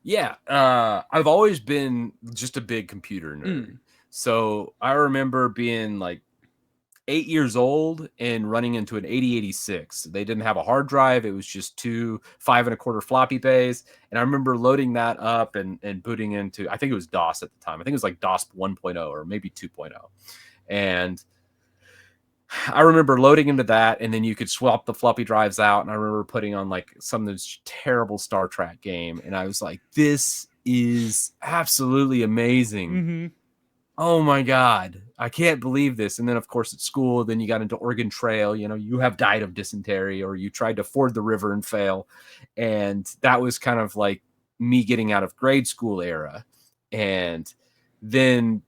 Yeah, I've always been just a big computer nerd. Mm. So I remember being like 8 years old and running into an 8086. They didn't have a hard drive. It was just two 5 1/4 floppy bays. And I remember loading that up and booting into, I think it was DOS at the time. I think it was like DOS 1.0 or maybe 2.0. And I remember loading into that, and then you could swap the floppy drives out. And I remember putting on like some of this terrible Star Trek game. And I was like, this is absolutely amazing. Mm-hmm. Oh my God, I can't believe this. And then, of course, at school, then you got into Oregon Trail. You have died of dysentery, or you tried to ford the river and fail. And that was kind of like me getting out of grade school era. And then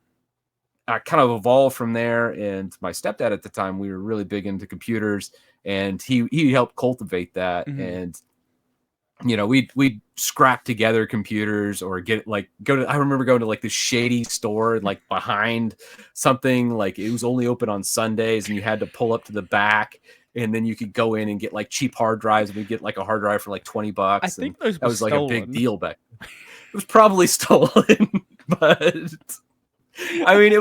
I kind of evolved from there. And my stepdad at the time, we were really big into computers, and he helped cultivate that. Mm-hmm. And we'd scrap together computers or I remember going to like this shady store and like behind something, like it was only open on Sundays and you had to pull up to the back, and then you could go in and get like cheap hard drives, and we'd get like a hard drive for like $20. I think And those that were was like stolen. a big deal back. It was probably stolen, but I mean, it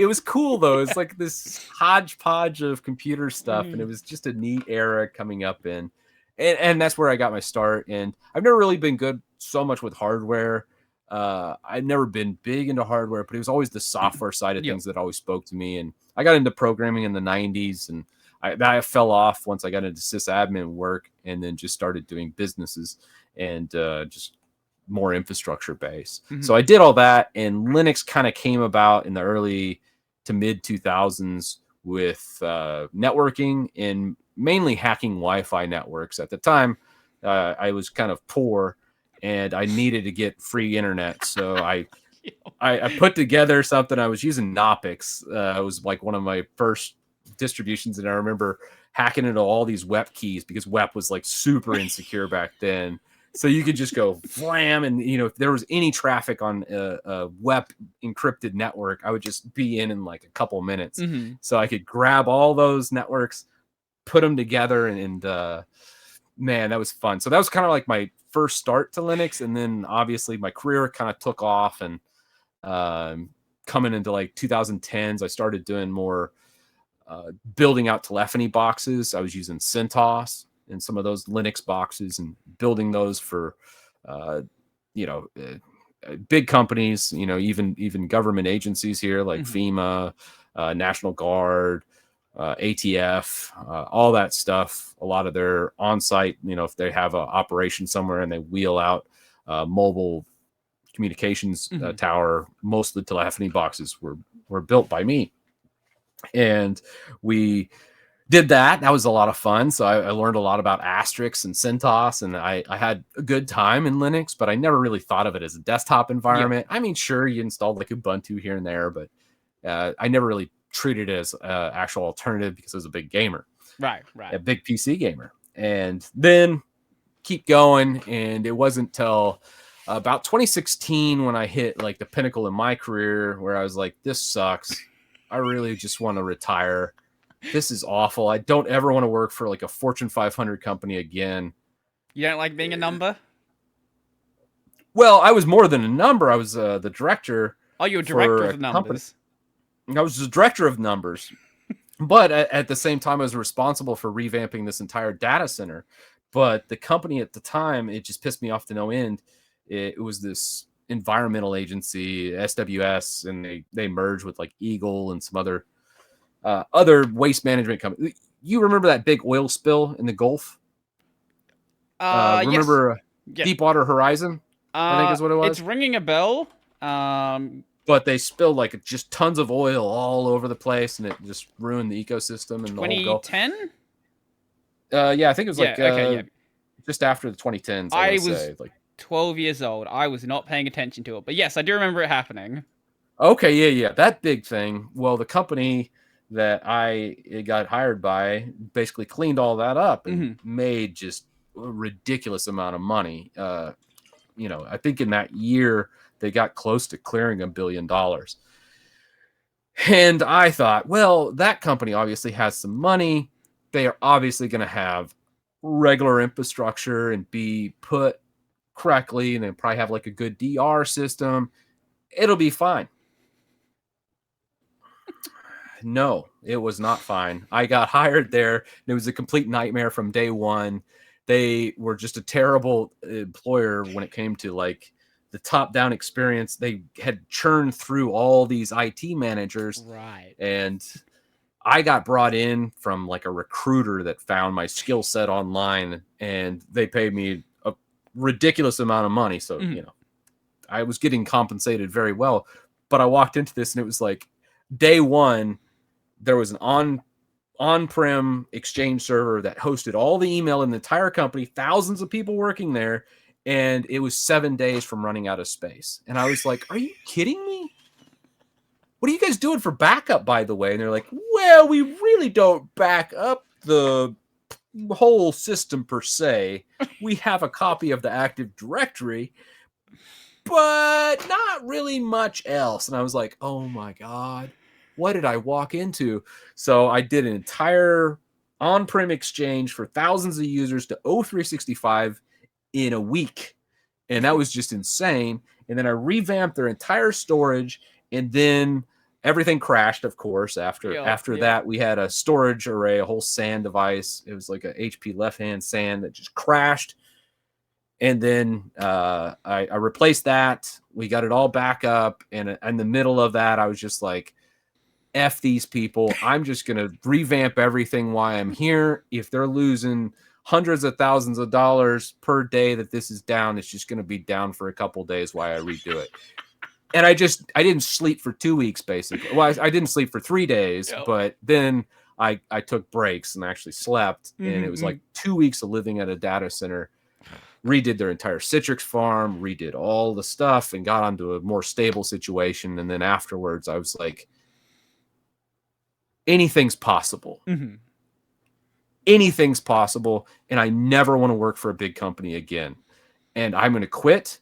was cool though. It's like this hodgepodge of computer stuff, and it was just a neat era coming up in. And that's where I got my start. And I've never really been good so much with hardware. I've never been big into hardware, but it was always the software side of things that always spoke to me. And I got into programming in the 90s, and I fell off once I got into sysadmin work, and then just started doing businesses and just more infrastructure based. Mm-hmm. So I did all that, and Linux kind of came about in the early to mid 2000s with networking and mainly hacking Wi-Fi networks. At the time, I was kind of poor and I needed to get free internet. So I put together something. I was using Knoppix. It was like one of my first distributions. And I remember hacking into all these WEP keys because WEP was like super insecure back then. So you could just go wham, and if there was any traffic on a WEP encrypted network, I would just be in like a couple minutes. Mm-hmm. So I could grab all those networks, put them together, and man, that was fun. So that was kind of like my first start to Linux, and then obviously my career kind of took off, and coming into like 2010s, I started doing more building out telephony boxes. I was using CentOS and some of those Linux boxes and building those for big companies, even government agencies here like FEMA, National Guard, ATF, all that stuff. A lot of their on-site, if they have an operation somewhere and they wheel out mobile communications tower, most of the telephony boxes were built by me. And we did that. That was a lot of fun. So I learned a lot about Asterix and CentOS, and I had a good time in Linux, but I never really thought of it as a desktop environment. I mean, sure, you installed like Ubuntu here and there, but I never really treated it as an actual alternative because I was a big gamer. Right. A big PC gamer. And then keep going. And it wasn't till about 2016 when I hit like the pinnacle in my career where I was like, this sucks. I really just want to retire. This is awful. I don't ever want to work for like a Fortune 500 company again. You don't like being a number? Well, I was more than a number. I was the director. Oh, you're a director of numbers. I was the director of numbers. But at the same time, I was responsible for revamping this entire data center. But the company at the time, it just pissed me off to no end. It was this environmental agency, SWS, and they merged with like Eagle and some other waste management company. You remember that big oil spill in the Gulf? Remember yes. Deepwater Horizon? I think is what it was. It's ringing a bell. But they spilled like just tons of oil all over the place, and it just ruined the ecosystem and the whole Gulf. 2010? Yeah, I think it was just after the 2010s. I was 12 years old. I was not paying attention to it, but yes, I do remember it happening. Okay, yeah, that big thing. Well, the company that I got hired by basically cleaned all that up and made just a ridiculous amount of money. I think in that year they got close to clearing $1 billion. And I thought, well, that company obviously has some money. They are obviously going to have regular infrastructure and be put correctly, and they probably have like a good DR system. It'll be fine. No, it was not fine. I got hired there, and it was a complete nightmare from day one. They were just a terrible employer when it came to like the top-down experience. They had churned through all these IT managers, Right. and I got brought in from like a recruiter that found my skill set online, and they paid me a ridiculous amount of money. So, you know, I was getting compensated very well, but I walked into this and it was like day one, there was an on-prem Exchange server that hosted all the email in the entire company, thousands of people working there, and it was 7 days from running out of space. And I was like, are you kidding me? What are you guys doing for backup, by the way? And they're like, well, we really don't back up the whole system per se. We have a copy of the Active Directory, but not really much else. And I was like, oh my God, what did I walk into? So I did an entire on-prem Exchange for thousands of users to O365 in a week. And that was just insane. And then I revamped their entire storage, and then everything crashed, of course. After that, we had a storage array, a whole SAN device. It was like a HP left-hand SAN that just crashed. And then I replaced that. We got it all back up. And in the middle of that, I was just like, F these people. I'm just going to revamp everything while I'm here. If they're losing hundreds of thousands of dollars per day that this is down, it's just going to be down for a couple days while I redo it. And I didn't sleep for 2 weeks, basically. Well, I didn't sleep for 3 days, but then I took breaks and actually slept. And it was like 2 weeks of living at a data center. Redid their entire Citrix farm, redid all the stuff, and got onto a more stable situation. And then afterwards, I was like, anything's possible. Anything's possible. And I never want to work for a big company again. And I'm going to quit,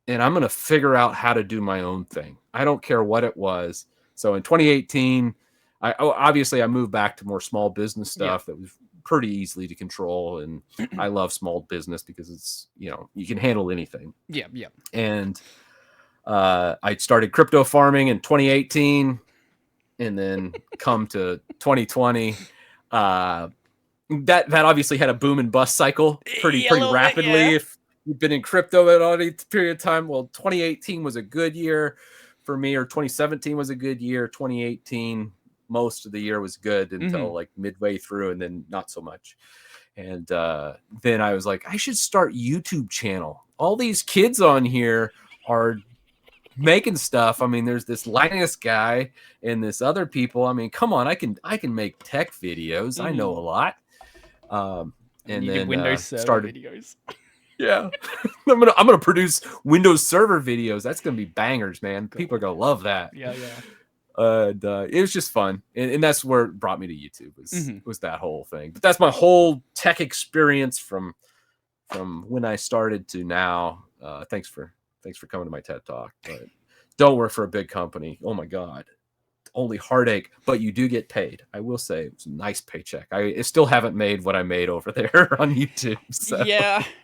and I'm going to figure out how to do my own thing. I don't care what it was. So in 2018, I moved back to more small business stuff that was pretty easily to control. And I love small business because it's, you know, you can handle anything. Yeah. And I started crypto farming in 2018, and then come to 2020. That obviously had a boom and bust cycle pretty rapidly. If you've been in crypto at any period of time, well, 2018 was a good year for me, or 2017 was a good year. 2018, most of the year was good until like midway through, and then not so much. And then I was like, I should start YouTube channel. All these kids on here are making stuff. I mean, there's this Linus guy and this other people. I mean, come on, I can make tech videos. I know a lot. And then Windows Server started videos. Yeah, I'm gonna produce Windows Server videos. That's gonna be bangers, man. People are gonna love that. Yeah. It was just fun, and that's where it brought me to YouTube. Was that whole thing? But that's my whole tech experience from when I started to now. Thanks for coming to my TED Talk. But don't work for a big company. Oh my God. Only heartache, but you do get paid. I will say it was a nice paycheck. I still haven't made what I made over there on YouTube. So. Yeah.